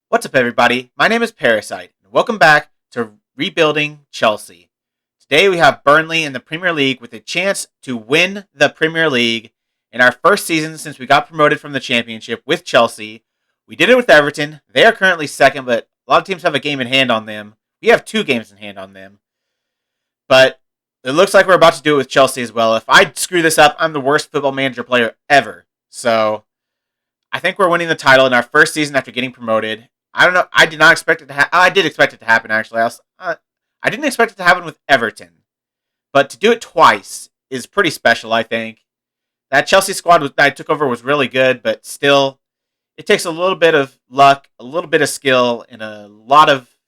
What's up, everybody? My name is Parasite, and welcome back to Rebuilding Chelsea. Today we have Burnley in the Premier League with a chance to win the Premier League in our first season since we got promoted from the Championship with Chelsea. We did it with Everton. They are currently second, but a lot of teams have a game in hand on them. We have 2 games in hand on them. But it looks like we're about to do it with Chelsea as well. If I screw this up, I'm the worst football manager player ever. So I think we're winning the title in our first season after getting promoted. I don't know. I did not expect it to I did expect it to happen, actually. I didn't expect it to happen with Everton. But to do it twice is pretty special, I think. That Chelsea squad that I took over was really good, but still, it takes a little bit of luck, a little bit of skill, and a lot of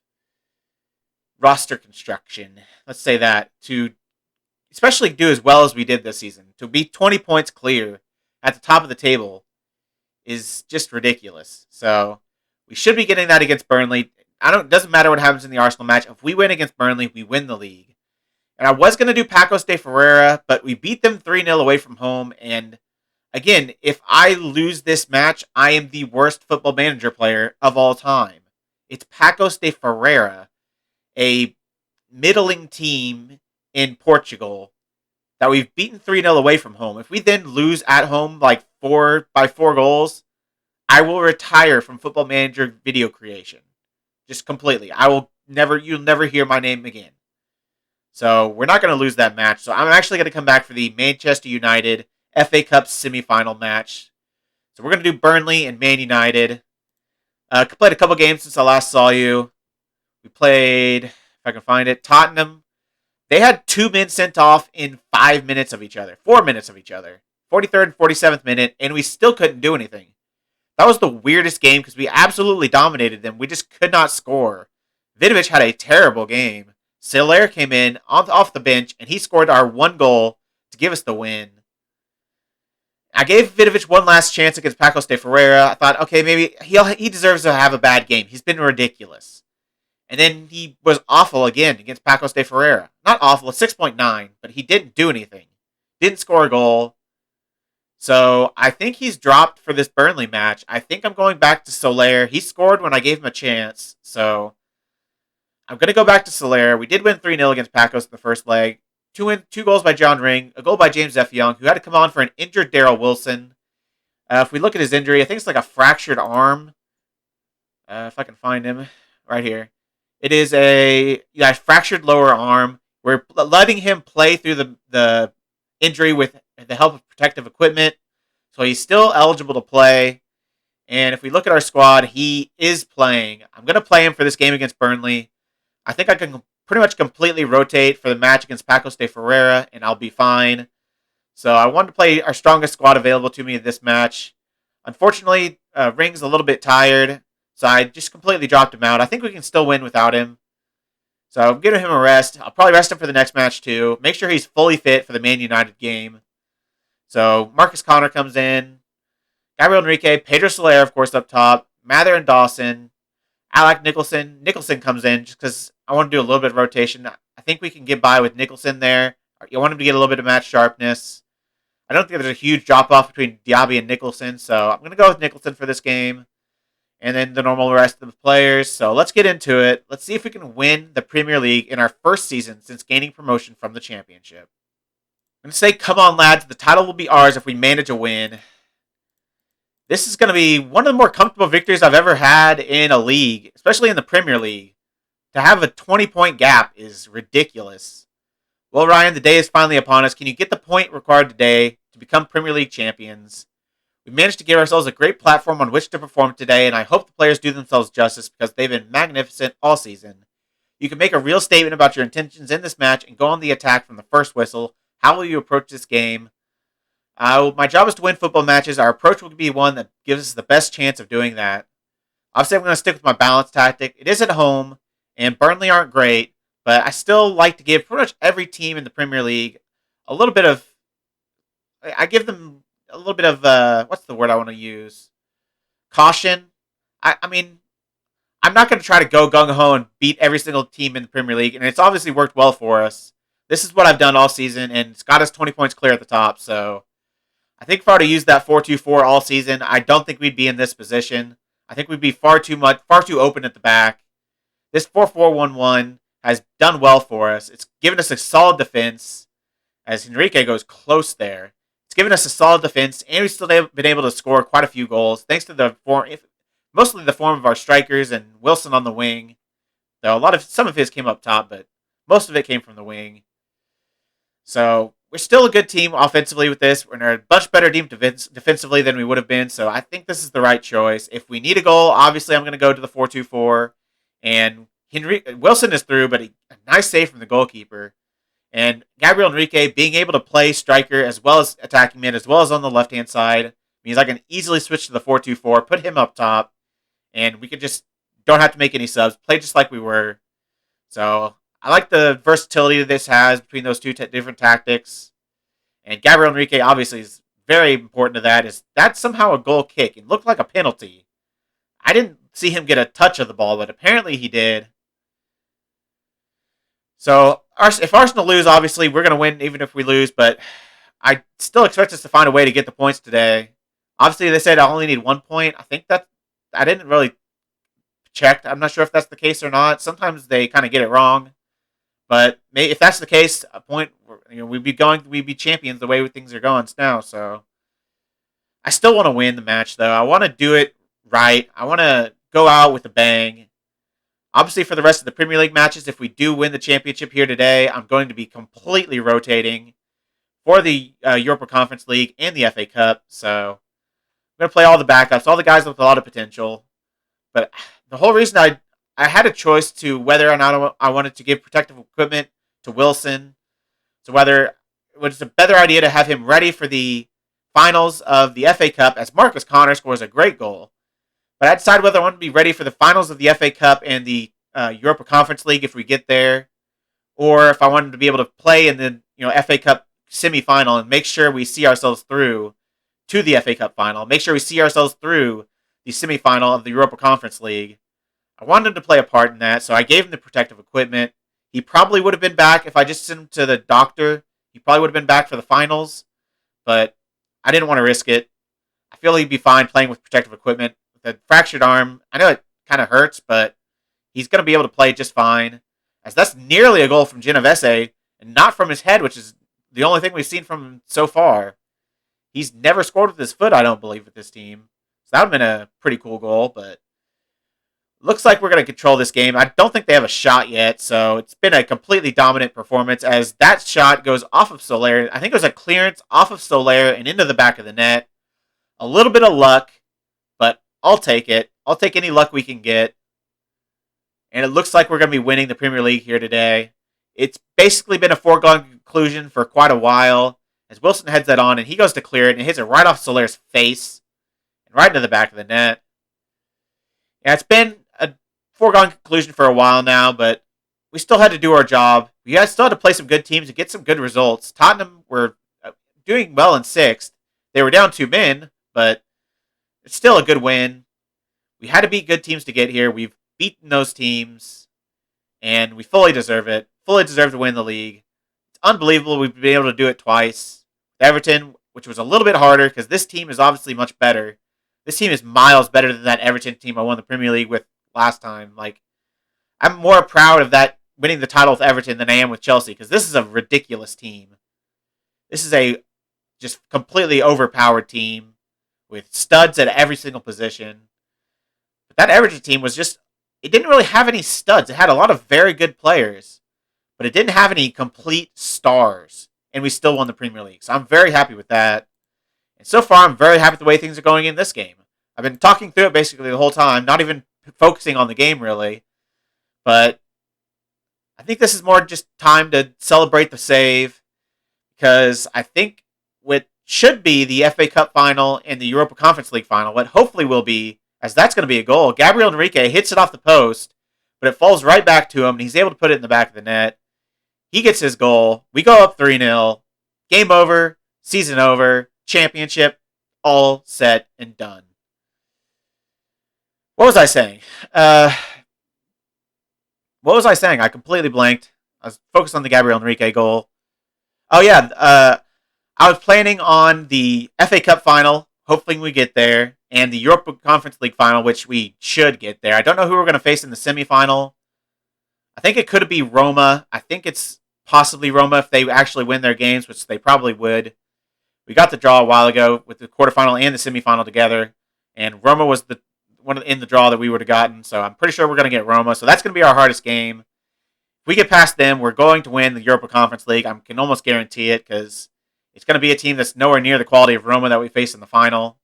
roster construction. Let's say that. To especially do as well as we did this season. To be 20 points clear at the top of the table is just ridiculous. So we should be getting that against Burnley. It doesn't matter what happens in the Arsenal match. If we win against Burnley, we win the league. And I was going to do Pacos de Ferreira, but we beat them 3-0 away from home. And again, if I lose this match, I am the worst football manager player of all time. It's Pacos de Ferreira, a middling team in Portugal that we've beaten 3-0 away from home. If we then lose at home like 4 goals, I will retire from Football Manager video creation. Just completely. You'll never hear my name again. So we're not going to lose that match. So I'm actually going to come back for the Manchester United FA Cup semifinal match. So we're going to do Burnley and Man United. Played a couple games since I last saw you. We played, if I can find it, Tottenham. They had 2 men sent off in 5 minutes of each other. 4 minutes of each other. 43rd and 47th minute, and we still couldn't do anything. That was the weirdest game because we absolutely dominated them. We just could not score. Vidovic had a terrible game. Soler came in off the bench, and he scored our 1 goal to give us the win. I gave Vidovic one last chance against Pacos de Ferreira. I thought, okay, maybe he deserves to have a bad game. He's been ridiculous. And then he was awful again against Pacos de Ferreira. Not awful, a 6.9, but he didn't do anything. Didn't score a goal. So I think he's dropped for this Burnley match. I think I'm going back to Soler. He scored when I gave him a chance. So I'm going to go back to Soler. We did win 3-0 against Pacos in the first leg. 2 goals by John Ring. A goal by James F. Young, who had to come on for an injured Daryl Wilson. If we look at his injury, I think it's like a fractured arm. If I can find him. Right here. It is a fractured lower arm. We're letting him play through the injury with the help of protective equipment. So he's still eligible to play. And if we look at our squad, he is playing. I'm going to play him for this game against Burnley. I think I can pretty much completely rotate for the match against Pacos de Ferreira, and I'll be fine. So I wanted to play our strongest squad available to me in this match. Unfortunately, Ring's a little bit tired, so I just completely dropped him out. I think we can still win without him. So I'm giving him a rest. I'll probably rest him for the next match too. Make sure he's fully fit for the Man United game. So Marcus Connor comes in. Gabriel Enrique, Pedro Soler, of course, up top. Mather and Dawson. Alec Nicholson. Nicholson comes in just because I want to do a little bit of rotation. I think we can get by with Nicholson there. You want him to get a little bit of match sharpness. I don't think there's a huge drop-off between Diaby and Nicholson, so I'm going to go with Nicholson for this game. And then the normal rest of the players. So let's get into it. Let's see if we can win the Premier League in our first season since gaining promotion from the Championship. I'm going to say, come on, lads. The title will be ours if we manage a win. This is going to be one of the more comfortable victories I've ever had in a league, especially in the Premier League. To have a 20-point gap is ridiculous. Well, Ryan, the day is finally upon us. Can you get the point required today to become Premier League champions? We managed to give ourselves a great platform on which to perform today, and I hope the players do themselves justice because they've been magnificent all season. You can make a real statement about your intentions in this match and go on the attack from the first whistle. How will you approach this game? My job is to win football matches. Our approach will be one that gives us the best chance of doing that. Obviously, I'm going to stick with my balance tactic. It is at home, and Burnley aren't great, but I still like to give pretty much every team in the Premier League a little bit of... I give them a little bit of, what's the word I want to use? Caution. I mean, I'm not going to try to go gung-ho and beat every single team in the Premier League, and it's obviously worked well for us. This is what I've done all season, and it's got us 20 points clear at the top, so I think if I were to use that 4-2-4 all season, I don't think we'd be in this position. I think we'd be far too open at the back. This 4-4-1-1 has done well for us. It's given us a solid defense as Enrique goes close there. It's given us a solid defense, and we've still been able to score quite a few goals thanks to mostly the form of our strikers and Wilson on the wing. Though some of his came up top, but most of it came from the wing. So we're still a good team offensively with this. We're a much better team defensively than we would have been. So I think this is the right choice. If we need a goal, obviously I'm going to go to the 4-2-4. And Wilson is through, but a nice save from the goalkeeper. And Gabriel Enrique being able to play striker as well as attacking mid, as well as on the left-hand side, means I can easily switch to the 4-2-4, put him up top, and we could just don't have to make any subs, play just like we were. So I like the versatility this has between those two different tactics. And Gabriel Enrique obviously is very important to that. Is that somehow a goal kick? It looked like a penalty. I didn't see him get a touch of the ball, but apparently he did. So if Arsenal lose, obviously we're going to win even if we lose, but I still expect us to find a way to get the points today. Obviously they said I only need 1 point. I think that I didn't really check. I'm not sure if that's the case or not. Sometimes they kind of get it wrong. But if that's the case, a point, we'd be champions the way things are going now. So I still want to win the match, though. I want to do it right. I want to go out with a bang. Obviously, for the rest of the Premier League matches, if we do win the championship here today, I'm going to be completely rotating for the Europa Conference League and the FA Cup. So I'm going to play all the backups, all the guys with a lot of potential. But the whole reason I had a choice to whether or not I wanted to give protective equipment to Wilson, so whether it was a better idea to have him ready for the finals of the FA Cup, as Marcus Connor scores a great goal. But I decided whether I wanted to be ready for the finals of the FA Cup and the Europa Conference League if we get there, or if I wanted to be able to play in the FA Cup semifinal and make sure we see ourselves through to the FA Cup final, make sure we see ourselves through the semifinal of the Europa Conference League. I wanted him to play a part in that, so I gave him the protective equipment. He probably would have been back if I just sent him to the doctor. He probably would have been back for the finals, but I didn't want to risk it. I feel he'd be fine playing with protective equipment. With a fractured arm, I know it kind of hurts, but he's going to be able to play just fine. As that's nearly a goal from Genovese, and not from his head, which is the only thing we've seen from him so far. He's never scored with his foot, I don't believe, with this team. So that would have been a pretty cool goal, but looks like we're going to control this game. I don't think they have a shot yet, so it's been a completely dominant performance as that shot goes off of Soler. I think it was a clearance off of Soler and into the back of the net. A little bit of luck, but I'll take it. I'll take any luck we can get. And it looks like we're going to be winning the Premier League here today. It's basically been a foregone conclusion for quite a while as Wilson heads that on and he goes to clear it and hits it right off Soler's face and right into the back of the net. Yeah, it's been a foregone conclusion for a while now, but we still had to do our job. We still had to play some good teams and get some good results. Tottenham were doing well in 6th. They were down 2 men, but it's still a good win. We had to beat good teams to get here. We've beaten those teams, and we fully deserve it. Fully deserve to win the league. It's unbelievable we've been able to do it twice. Everton, which was a little bit harder because this team is obviously much better. This team is miles better than that Everton team I won the Premier League with last time. I'm more proud of that winning the title with Everton than I am with Chelsea because this is a ridiculous team. This is a just completely overpowered team with studs at every single position. But that Everton team was it didn't really have any studs. It had a lot of very good players, but it didn't have any complete stars, and we still won the Premier League. So I'm very happy with that. And so far, I'm very happy with the way things are going in this game. I've been talking through it basically the whole time, not even focusing on the game really. But I think this is more just time to celebrate the save because I think what should be the FA Cup final and the Europa Conference League final, what hopefully will be, as that's going to be a goal. Gabriel Enrique hits it off the post, but it falls right back to him, and he's able to put it in the back of the net. He gets his goal. We go up 3-0. Game over. Season over. Championship. All set and done. What was I saying? I completely blanked. I was focused on the Gabriel Enrique goal. Oh, yeah. I was planning on the FA Cup final. Hopefully we get there. and the Europa Conference League final, which we should get there. I don't know who we're going to face in the semifinal. I think it could be Roma. I think it's possibly Roma if they actually win their games, which they probably would. We got the draw a while ago with the quarterfinal and the semifinal together, and Roma was the one in the draw that we would have gotten. So I'm pretty sure we're going to get Roma. So that's going to be our hardest game. If we get past them, we're going to win the Europa Conference League. I can almost guarantee it because it's going to be a team that's nowhere near the quality of Roma that we face in the final.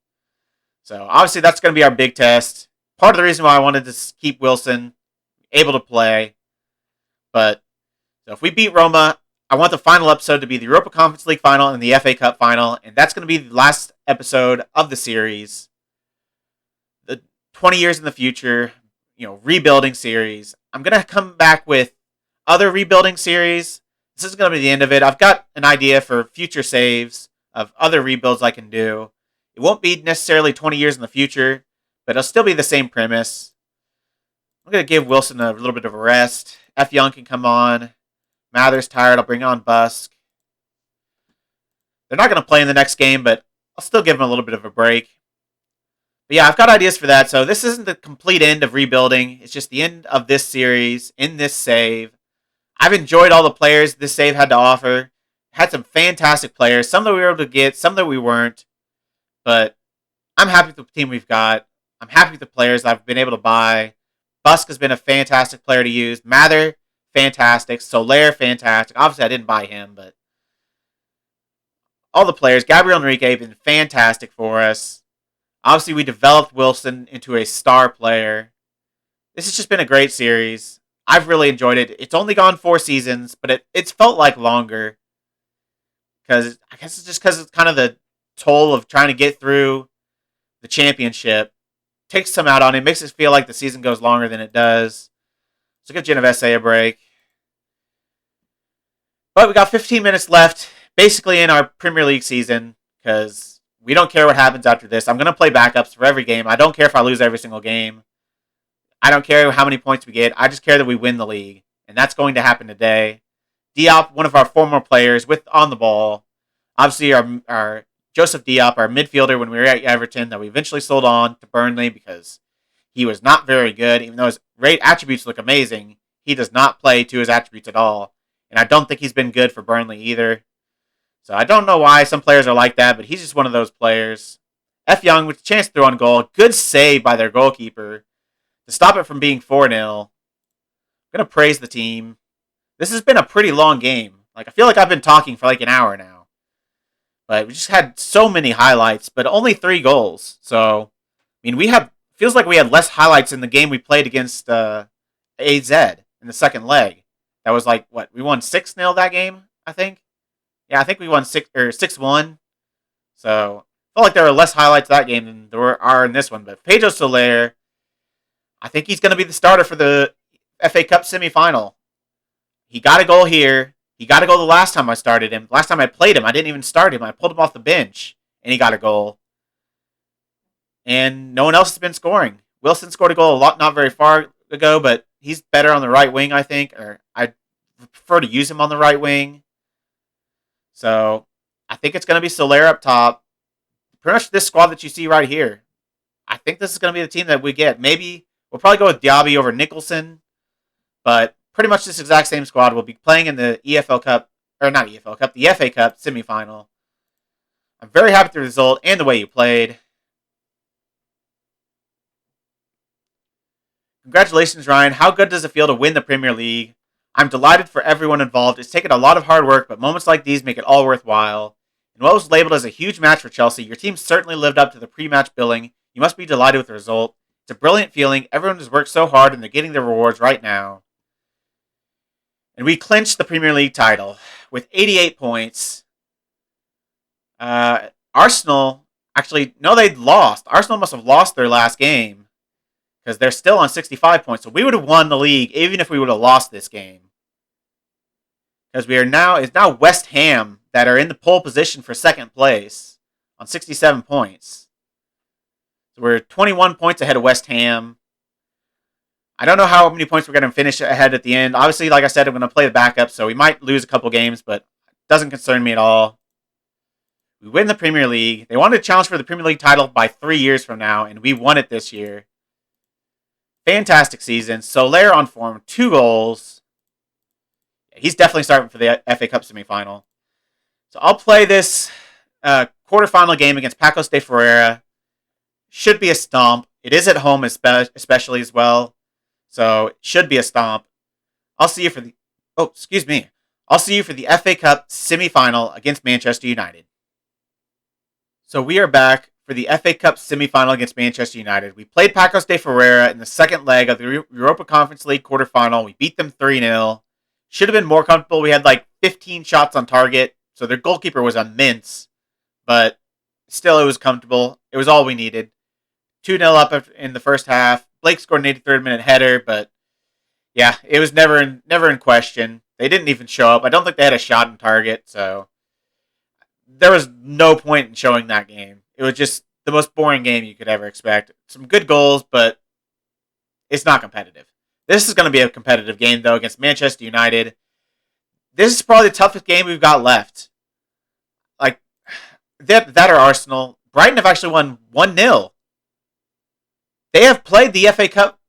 So obviously that's going to be our big test. Part of the reason why I wanted to keep Wilson able to play. But so if we beat Roma, I want the final episode to be the Europa Conference League final and the FA Cup final. And that's going to be the last episode of the series. The 20 years in the future, rebuilding series. I'm going to come back with other rebuilding series. This is going to be the end of it. I've got an idea for future saves of other rebuilds I can do. It won't be necessarily 20 years in the future, but it'll still be the same premise. I'm going to give Wilson a little bit of a rest. F. Young can come on. Mather's tired. I'll bring on Busk. They're not going to play in the next game, but I'll still give them a little bit of a break. But yeah, I've got ideas for that. So this isn't the complete end of rebuilding. It's just the end of this series in this save. I've enjoyed all the players this save had to offer. Had some fantastic players. Some that we were able to get, some that we weren't. But I'm happy with the team we've got. I'm happy with the players I've been able to buy. Busk has been a fantastic player to use. Mather, fantastic. Soler, fantastic. Obviously, I didn't buy him, but all the players. Gabriel Enrique have been fantastic for us. Obviously, we developed Wilson into a star player. This has just been a great series. I've really enjoyed it. It's only gone 4 seasons, but it's felt like longer. Because I guess it's just because it's kind of the toll of trying to get through the championship. Takes some out on it. Makes it feel like the season goes longer than it does. So give Genovese a break. But we got 15 minutes left, basically in our Premier League season, because we don't care what happens after this. I'm going to play backups for every game. I don't care if I lose every single game. I don't care how many points we get. I just care that we win the league. And that's going to happen today. Diop, one of our former players on the ball. Obviously, our Joseph Diop, our midfielder when we were at Everton, that we eventually sold on to Burnley because he was not very good. Even though his attributes look amazing, he does not play to his attributes at all. And I don't think he's been good for Burnley either. So I don't know why some players are like that, but he's just one of those players. F. Young with a chance to throw on goal. Good save by their goalkeeper to stop it from being 4-0. I'm going to praise the team. This has been a pretty long game. I feel like I've been talking for an hour now. But we just had so many highlights, but only 3 goals. So, feels like we had less highlights in the game we played against AZ in the second leg. That was we won 6-0 that game, I think. Yeah, I think we won 6-1. So, I felt like there were less highlights that game than there are in this one. But Pedro Soler, I think he's going to be the starter for the FA Cup semifinal. He got a goal here. He got a goal the last time I started him. Last time I played him, I didn't even start him. I pulled him off the bench, and he got a goal. And no one else has been scoring. Wilson scored a goal not very far ago, but he's better on the right wing, I think. Or I prefer to use him on the right wing. So I think it's going to be Soler up top. Pretty much this squad that you see right here. I think this is going to be the team that we get. Maybe we'll probably go with Diaby over Nicholson, but pretty much this exact same squad will be playing in the EFL Cup, or not EFL Cup, the FA Cup semifinal. I'm very happy with the result and the way you played. Congratulations, Ryan. How good does it feel to win the Premier League? I'm delighted for everyone involved. It's taken a lot of hard work, but moments like these make it all worthwhile. In what was labeled as a huge match for Chelsea, your team certainly lived up to the pre-match billing. You must be delighted with the result. It's a brilliant feeling. Everyone has worked so hard and they're getting their rewards right now. And we clinched the Premier League title with 88 points. Arsenal, they'd lost. Arsenal must have lost their last game because they're still on 65 points. So we would have won the league even if we would have lost this game. Because it's now West Ham that are in the pole position for second place on 67 points. So we're 21 points ahead of West Ham. I don't know how many points we're going to finish ahead at the end. Obviously, like I said, I'm going to play the backup, so we might lose a couple games, but it doesn't concern me at all. We win the Premier League. They wanted to challenge for the Premier League title by 3 years from now, and we won it this year. Fantastic season. Soler on form, 2 goals. He's definitely starting for the FA Cup semifinal. So I'll play this quarterfinal game against Pacos de Ferreira. Should be a stomp. It is at home especially as well. So it should be a stomp. I'll see you for the... Oh, excuse me. I'll see you for the FA Cup semifinal against Manchester United. So we are back for the FA Cup semifinal against Manchester United. We played Pacos de Ferreira in the second leg of the Europa Conference League quarterfinal. We beat them 3-0. Should have been more comfortable. We had like 15 shots on target. So their goalkeeper was immense. But still, it was comfortable. It was all we needed. 2-0 up in the first half. Blake scored an 83rd minute header, but yeah, it was never in question. They didn't even show up. I don't think they had a shot on target, so there was no point in showing that game. It was just the most boring game you could ever expect. Some good goals, but it's not competitive. This is going to be a competitive game, though, against Manchester United. This is probably the toughest game we've got left. Like, that or Arsenal. Brighton have actually won 1-0. They have played the FA Cup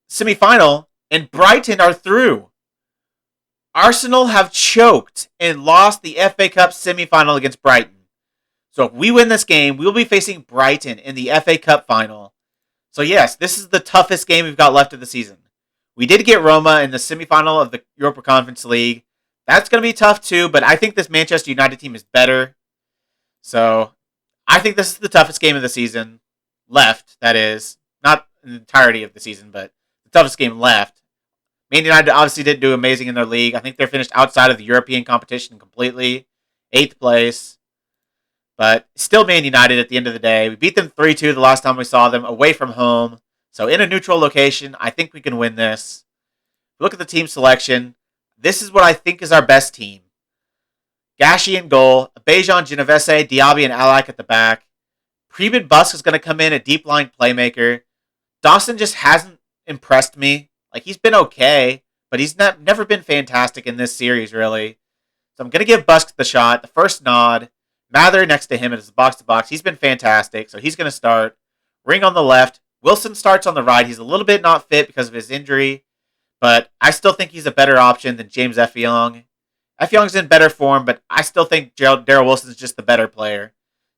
semi-final, and Brighton are through. Arsenal have choked and lost the FA Cup semi-final against Brighton. So if we win this game, we will be facing Brighton in the FA Cup final. So yes, this is the toughest game we've got left of the season. We did get Roma in the semi-final of the Europa Conference League. That's going to be tough too, but I think this Manchester United team is better. So I think this is the toughest game of the season. Left, that is. Not the entirety of the season, but the toughest game left. Man United obviously didn't do amazing in their league. I think they're finished outside of the European competition completely. 8th place. But still Man United at the end of the day. We beat them 3-2 the last time we saw them away from home. So in a neutral location, I think we can win this. Look at the team selection. This is what I think is our best team. Gashi in goal. Bejan, Genovese, Diaby, and Alak at the back. Preben Busk is going to come in a deep line playmaker. Dawson just hasn't impressed me. Like, he's been okay, but he's never been fantastic in this series, really. So I'm going to give Busk the shot, the first nod. Mather next to him as box-to-box. He's been fantastic, so he's going to start. Ring on the left. Wilson starts on the right. He's a little bit not fit because of his injury, but I still think he's a better option than James Effiong. Effiong's in better form, but I still think Daryl Wilson's just the better player.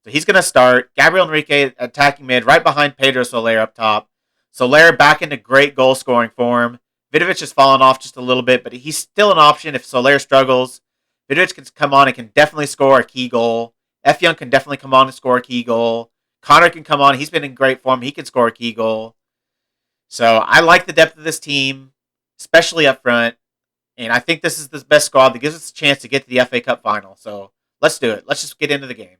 So he's going to start. Gabriel Enrique attacking mid, right behind Pedro Soler up top. Soler back into great goal-scoring form. Vidovic has fallen off just a little bit, but he's still an option if Soler struggles. Vidovic can come on and can definitely score a key goal. Effiong can definitely come on and score a key goal. Connor can come on. He's been in great form. He can score a key goal. So I like the depth of this team, especially up front. And I think this is the best squad that gives us a chance to get to the FA Cup final. So let's do it. Let's just get into the game.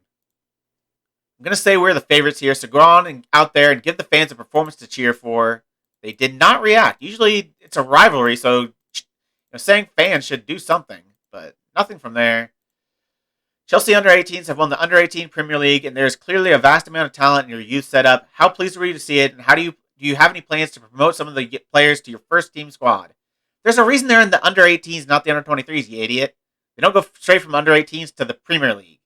I'm going to say we're the favorites here, so go on and out there and give the fans a performance to cheer for. They did not react. Usually it's a rivalry, so saying fans should do something, but nothing from there. Chelsea under-18s have won the under-18 Premier League, and there's clearly a vast amount of talent in your youth setup. How pleased were you to see it, and how do you have any plans to promote some of the players to your first team squad? There's a reason they're in the under-18s, not the under-23s, you idiot. They don't go straight from under-18s to the Premier League.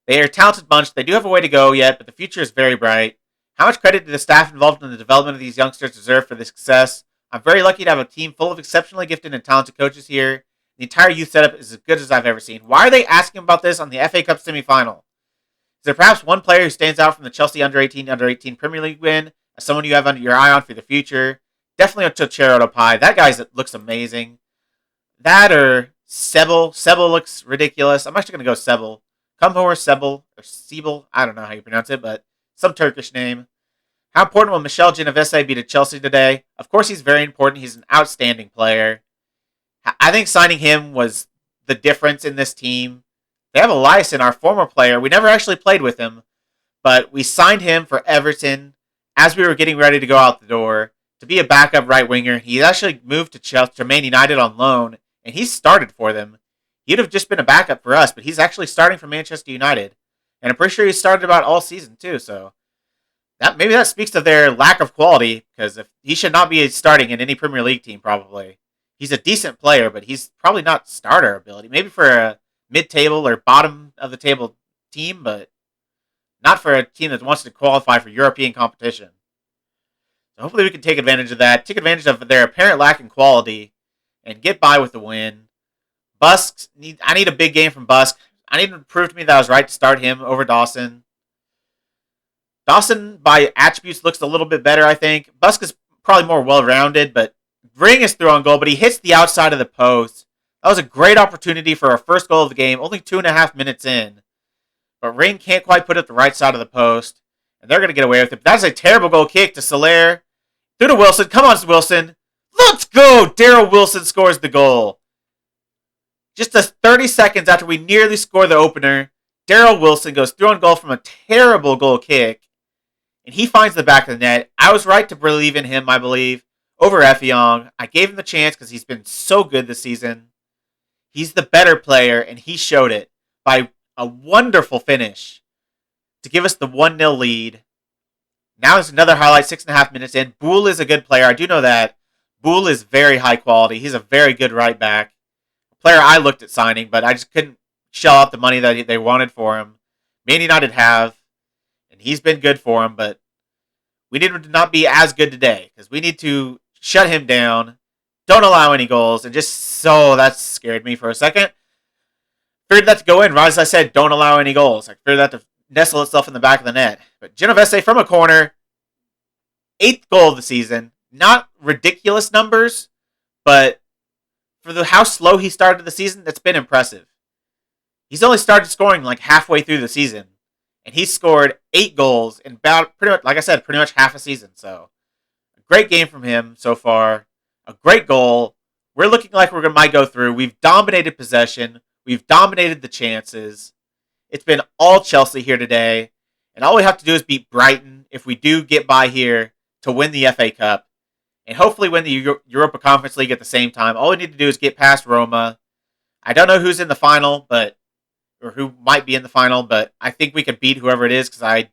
They are a talented bunch. They do have a way to go yet, but the future is very bright. How much credit do the staff involved in the development of these youngsters deserve for this success? I'm very lucky to have a team full of exceptionally gifted and talented coaches here. The entire youth setup is as good as I've ever seen. Why are they asking about this on the FA Cup semi-final? Is there perhaps one player who stands out from the Chelsea under-18 Premier League win as someone you have under your eye on for the future? Definitely Tochero Pai. That guy looks amazing. That or Sebel. Sebel looks ridiculous. I'm actually going to go Sebel. Kumhor Sebel, or Sebel, I don't know how you pronounce it, but some Turkish name. How important will Michel Genovese be to Chelsea today? Of course he's very important. He's an outstanding player. I think signing him was the difference in this team. They have Eliasson, our former player. We never actually played with him, but we signed him for Everton as we were getting ready to go out the door to be a backup right winger. He actually moved to Chelsea, to Man United on loan, and he started for them. He'd have just been a backup for us, but he's actually starting for Manchester United. And I'm pretty sure he started about all season too, so maybe that speaks to their lack of quality, because if he should not be starting in any Premier League team, probably. He's a decent player, but he's probably not starter ability. Maybe for a mid-table or bottom of the table team, but not for a team that wants to qualify for European competition. So hopefully we can take advantage of that, take advantage of their apparent lack in quality, and get by with the win. I need a big game from Busk. I need him to prove to me that I was right to start him over Dawson. Dawson, by attributes, looks a little bit better, I think. Busk is probably more well-rounded, but Ring is through on goal, but he hits the outside of the post. That was a great opportunity for our first goal of the game, only 2.5 minutes in. But Ring can't quite put it the right side of the post, and they're going to get away with it. But that's a terrible goal kick to Soler. Through to Wilson. Come on, Wilson. Let's go! Daryl Wilson scores the goal. Just 30 seconds after we nearly score the opener, Daryl Wilson goes through on goal from a terrible goal kick, and he finds the back of the net. I was right to believe in him, I believe, over Effiong. I gave him the chance because he's been so good this season. He's the better player, and he showed it by a wonderful finish to give us the 1-0 lead. Now there's another highlight, 6.5 minutes in. Boole is a good player. I do know that. Boole is very high quality. He's a very good right back. Player I looked at signing, but I just couldn't shell out the money that they wanted for him. Man United have, and he's been good for him, but we need him to not be as good today, because we need to shut him down, don't allow any goals, and that scared me for a second. Figured that to go in, right as I said, don't allow any goals. I figured that to nestle itself in the back of the net. But Genovese from a corner, 8th goal of the season, not ridiculous numbers, but for how slow he started the season, that's been impressive. He's only started scoring like halfway through the season, and he scored 8 goals in about, pretty much half a season. So, a great game from him so far. A great goal. We're looking like might go through. We've dominated possession. We've dominated the chances. It's been all Chelsea here today, and all we have to do is beat Brighton if we do get by here to win the FA Cup. And hopefully win the Europa Conference League at the same time. All we need to do is get past Roma. I don't know who's in the final, or who might be in the final, but I think we could beat whoever it is, because I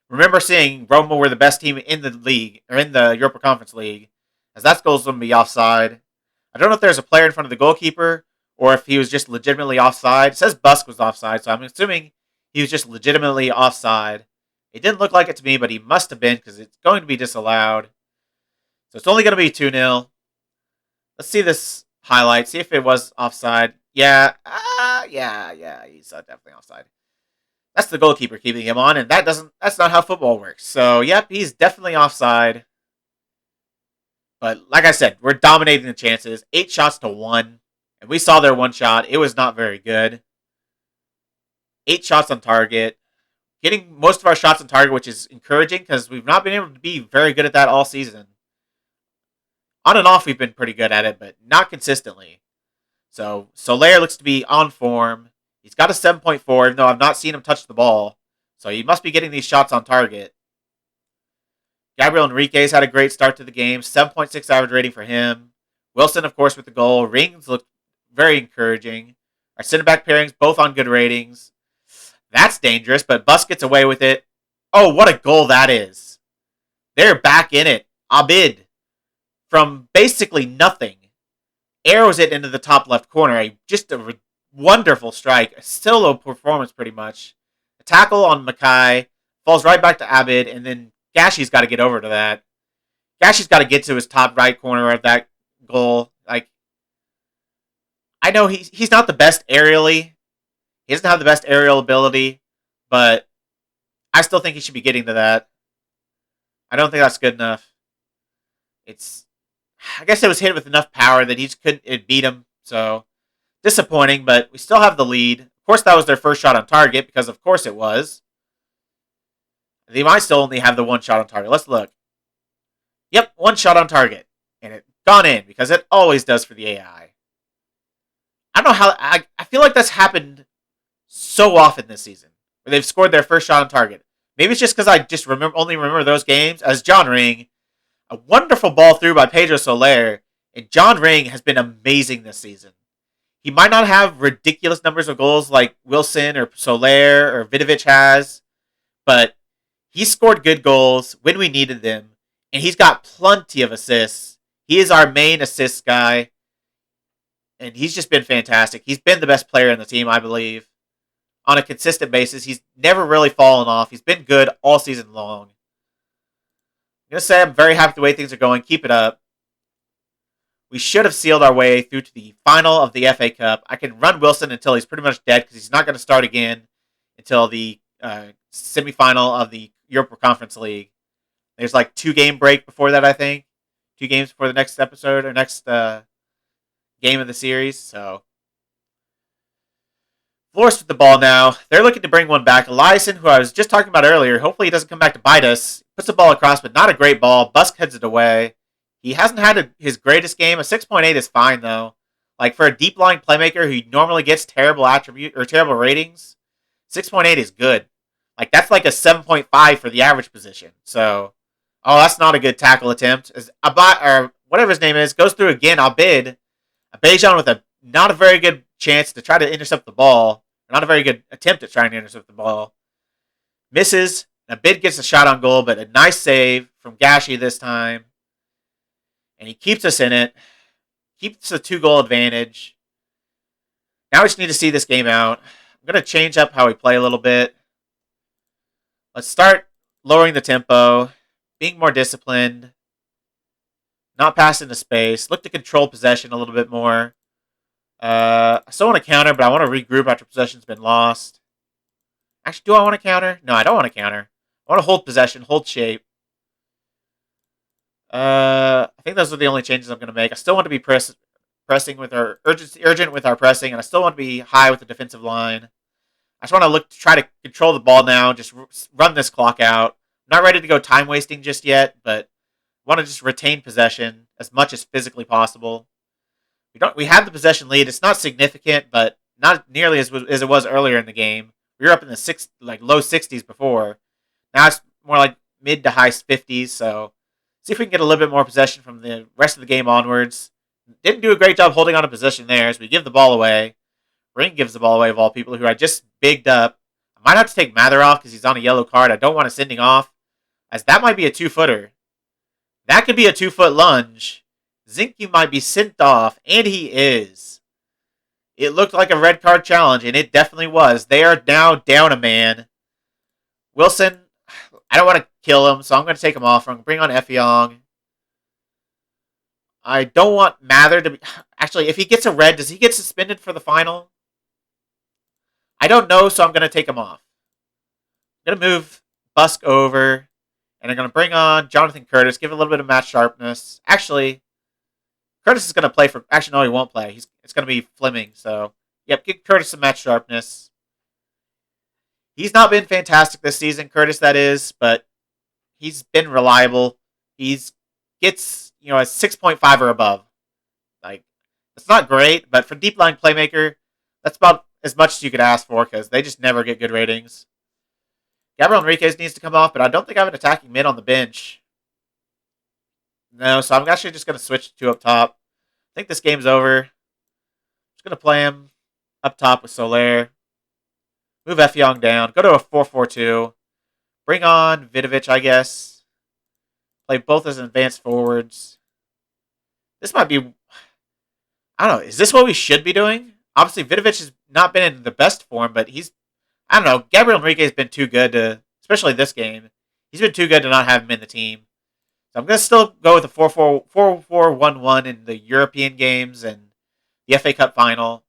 remember seeing Roma were the best team in the league, or in the Europa Conference League, as that goal's going to be offside. I don't know if there's a player in front of the goalkeeper, or if he was just legitimately offside. It says Busk was offside, so I'm assuming he was just legitimately offside. It didn't look like it to me, but he must have been, because it's going to be disallowed. So it's only going to be 2-0. Let's see this highlight. See if it was offside. Yeah, he's definitely offside. That's the goalkeeper keeping him on, and that's not how football works. So, yep, he's definitely offside. But like I said, we're dominating the chances. 8 shots to 1. And we saw their one shot. It was not very good. 8 shots on target. Getting most of our shots on target, which is encouraging, because we've not been able to be very good at that all season. On and off, we've been pretty good at it, but not consistently. So, Soler looks to be on form. He's got a 7.4, even though I've not seen him touch the ball. So he must be getting these shots on target. Gabriel Enriquez had a great start to the game. 7.6 average rating for him. Wilson, of course, with the goal. Rings looked very encouraging. Our center back pairings, both on good ratings. That's dangerous, but Busk gets away with it. Oh, what a goal that is. They're back in it. Abid. From basically nothing, arrows it into the top left corner. Just a wonderful strike. A solo performance, pretty much. A tackle on Mackay. Falls right back to Abid, and then Gashi's got to get over to that. Gashi's got to get to his top right corner at that goal. I know he's not the best aerially. He doesn't have the best aerial ability, but I still think he should be getting to that. I don't think that's good enough. I guess it was hit with enough power that he just couldn't beat him. So, disappointing, but we still have the lead. Of course, that was their first shot on target, because of course it was. They might still only have the 1 shot on target. Let's look. Yep, 1 shot on target. And it gone in, because it always does for the AI. I don't know how... I feel like that's happened so often this season, where they've scored their first shot on target. Maybe it's just because I just only remember those games. As John Ring... A wonderful ball through by Pedro Soler, and John Ring has been amazing this season. He might not have ridiculous numbers of goals like Wilson or Soler or Vidovic has, but he scored good goals when we needed them, and he's got plenty of assists. He is our main assist guy, and he's just been fantastic. He's been the best player in the team, I believe. on a consistent basis. He's never really fallen off. He's been good all season long. I'm going to say I'm very happy with the way things are going. Keep it up. We should have sealed our way through to the final of the FA Cup. I can run Wilson until he's pretty much dead because he's not going to start again until the semifinal of the Europa Conference League. There's like 2-game break before that, I think. 2 games before the next episode or next game of the series. So, Flores with the ball now. They're looking to bring one back. Eliasson, who I was just talking about earlier, hopefully he doesn't come back to bite us. Puts the ball across, but not a great ball. Busk heads it away. He hasn't had his greatest game. A 6.8 is fine, though. Like, for a deep-lying playmaker who normally gets terrible ratings, 6.8 is good. Like, that's like a 7.5 for the average position. So, that's not a good tackle attempt. As or whatever his name is, goes through again, Abid. Abejan with not a very good chance to try to intercept the ball. Not a very good attempt at trying to intercept the ball. Misses. Abid gets a shot on goal, but a nice save from Gashi this time. And he keeps us in it. Keeps the 2-goal advantage. Now we just need to see this game out. I'm going to change up how we play a little bit. Let's start lowering the tempo. Being more disciplined. Not passing the space. Look to control possession a little bit more. I still want to counter, but I want to regroup after possession's been lost. Actually, do I want to counter? No, I don't want to counter. I want to hold possession, hold shape. I think those are the only changes I'm going to make. I still want to be pressing with our urgent with our pressing, and I still want to be high with the defensive line. I just want to try to control the ball now, just run this clock out. I'm not ready to go time wasting just yet, but I want to just retain possession as much as physically possible. We have the possession lead. It's not significant, but not nearly as it was earlier in the game. We were up in the low 60s before. Now it's more like mid to high 50s, so see if we can get a little bit more possession from the rest of the game onwards. Didn't do a great job holding on to possession there, so we give the ball away. Ring gives the ball away of all people, who I just bigged up. I might have to take Mather off because he's on a yellow card. I don't want to send him off, as that might be a 2-footer. That could be a 2-foot lunge. Zinke might be sent off, and he is. It looked like a red card challenge, and it definitely was. They are now down a man. Wilson, I don't want to kill him, so I'm going to take him off. I'm going to bring on Effiong. I don't want Mather to be... Actually, if he gets a red, does he get suspended for the final? I don't know, so I'm going to take him off. I'm going to move Busk over, and I'm going to bring on Jonathan Curtis, give a little bit of match sharpness. Actually, Curtis is going to play for... Actually, no, he won't play. It's going to be Fleming, so... Yep, give Curtis some match sharpness. He's not been fantastic this season, Curtis, that is, but he's been reliable. Gets a 6.5 or above. Like, it's not great, but for deep line playmaker, that's about as much as you could ask for, because they just never get good ratings. Gabriel Enriquez needs to come off, but I don't think I have an attacking mid on the bench. No, so I'm actually just going to switch to up top. I think this game's over. Just going to play him up top with Soler. Move Effiong down. Go to a 4-4-2. Bring on Vidovic, I guess. Play both as advanced forwards. This might be... I don't know. Is this what we should be doing? Obviously, Vidovic has not been in the best form, but he's... I don't know. Gabriel Enrique has been too good to... Especially this game. He's been too good to not have him in the team. So I'm going to still go with the 4-4-1-1 in the European games and the FA Cup final.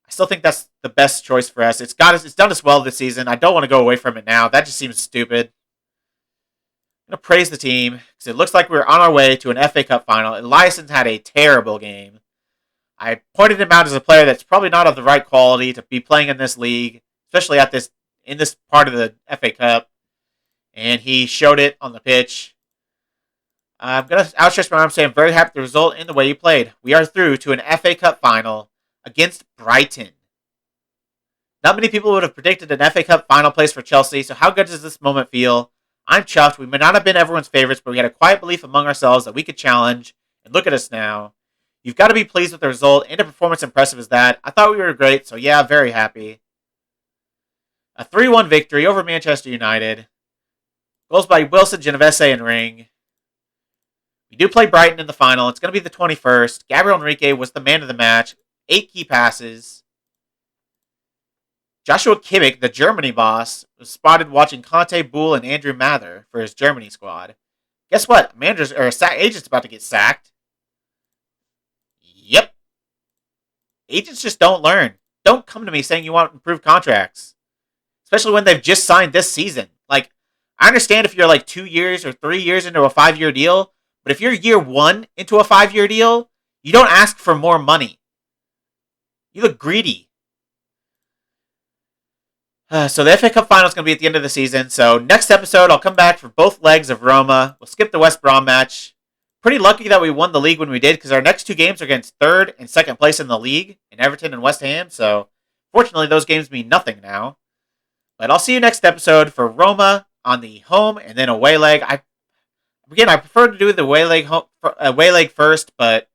I still think that's the best choice for us. It's done us well this season. I don't want to go away from it now. That just seems stupid. I'm going to praise the team because it looks like we're on our way to an FA Cup final. Eliasson's had a terrible game. I pointed him out as a player that's probably not of the right quality to be playing in this league, especially in this part of the FA Cup. And he showed it on the pitch. I'm going to outstretch my arm and say I'm very happy with the result and the way he played. We are through to an FA Cup final against Brighton. Not many people would have predicted an FA Cup final place for Chelsea, so how good does this moment feel? I'm chuffed. We may not have been everyone's favorites, but we had a quiet belief among ourselves that we could challenge, and look at us now. You've got to be pleased with the result, and a performance impressive as that. I thought we were great, so yeah, very happy. A 3-1 victory over Manchester United. Goals by Wilson, Genovese, and Ring. We do play Brighton in the final. It's going to be the 21st. Gabriel Enrique was the man of the match. 8 key passes. Joshua Kimmich, the Germany boss, was spotted watching Conte, Bull, and Andrew Mather for his Germany squad. Guess what? Agent's about to get sacked. Yep. Agents just don't learn. Don't come to me saying you want improved contracts. Especially when they've just signed this season. Like, I understand if you're like 2 years or 3 years into a 5-year deal, but if you're year 1 into a 5-year deal, you don't ask for more money. You look greedy. So the FA Cup final is going to be at the end of the season. So next episode, I'll come back for both legs of Roma. We'll skip the West Brom match. Pretty lucky that we won the league when we did, because our next 2 games are against 3rd and 2nd place in the league, in Everton and West Ham. So fortunately, those games mean nothing now. But I'll see you next episode for Roma on the home and then away leg. I prefer to do the away leg first, but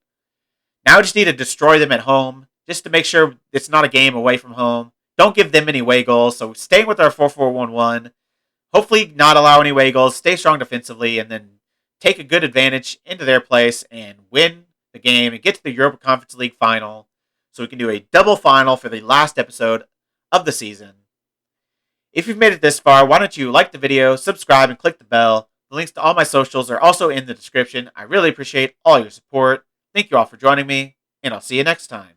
now I just need to destroy them at home just to make sure it's not a game away from home. Don't give them any away goals. So staying with our 4-4-1-1. Hopefully not allow any away goals. Stay strong defensively and then take a good advantage into their place and win the game and get to the Europa Conference League final so we can do a double final for the last episode of the season. If you've made it this far, why don't you like the video, subscribe, and click the bell. The links to all my socials are also in the description. I really appreciate all your support. Thank you all for joining me, and I'll see you next time.